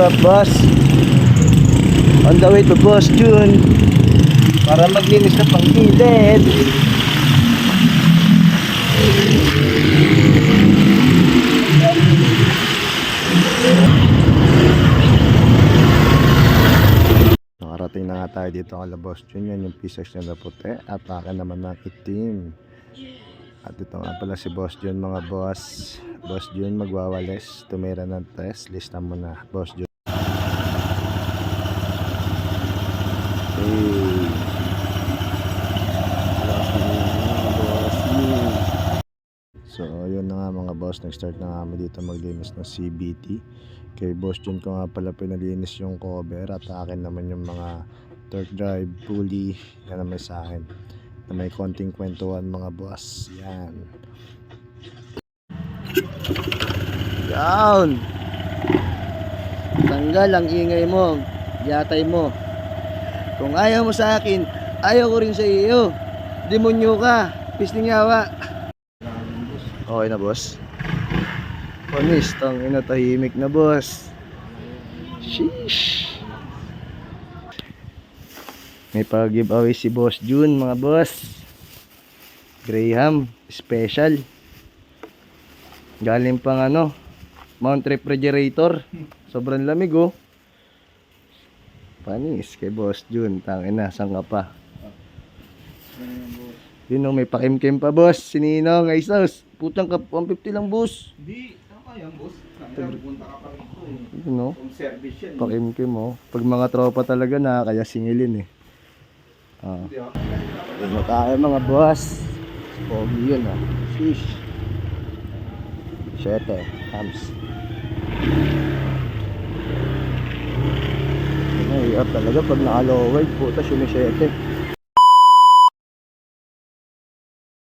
up, boss? On the way to Boss June para maglinis na pang gilid. Nakarating na nga tayo dito kala Boss June. Yan yung pieces niya na puti at akin naman ng itim. At ito nga pala si Boss June, mga boss. Boss June magwawalis, tumira ng test. Lista mo na, Boss June. So yun na nga mga boss, nag-start na nga kami dito maglinis ng CBT. Kay Boss June ko nga pala pinalinis yung cover at akin naman yung mga torque drive, pulley. Yan naman sa akin na may konting kwentuhan mga boss. Yan. Down. Tanggal ang ingay mo, yatay mo. Kung ayaw mo sa akin, ayaw ko rin sa iyo. Demonyo ka, pisling yawa. Okay na, boss? Honest, ang inatahimik na, boss. Sheesh. May pag-giveaway si Boss June, mga boss. Graham special. Galing pang Mount Refrigerator. Sobrang lamig, oh. Panis kay Boss June. Tangin na, saan ka pa? Yun, oh, may pakimkim pa, boss. Sininong, ay sus. Putang ka, 150 lang, boss. Hindi, tama yan, boss. Punta ka pa rito. Yun, oh. Home service yan. Pakimkim, oh. Pag mga tropa talaga, nakakaya singilin, eh. Yun na tayo, mga boss. Pogi yun, ah. Sheesh. 7 hams. Hirap talaga pag naka-low weight, puta, 7.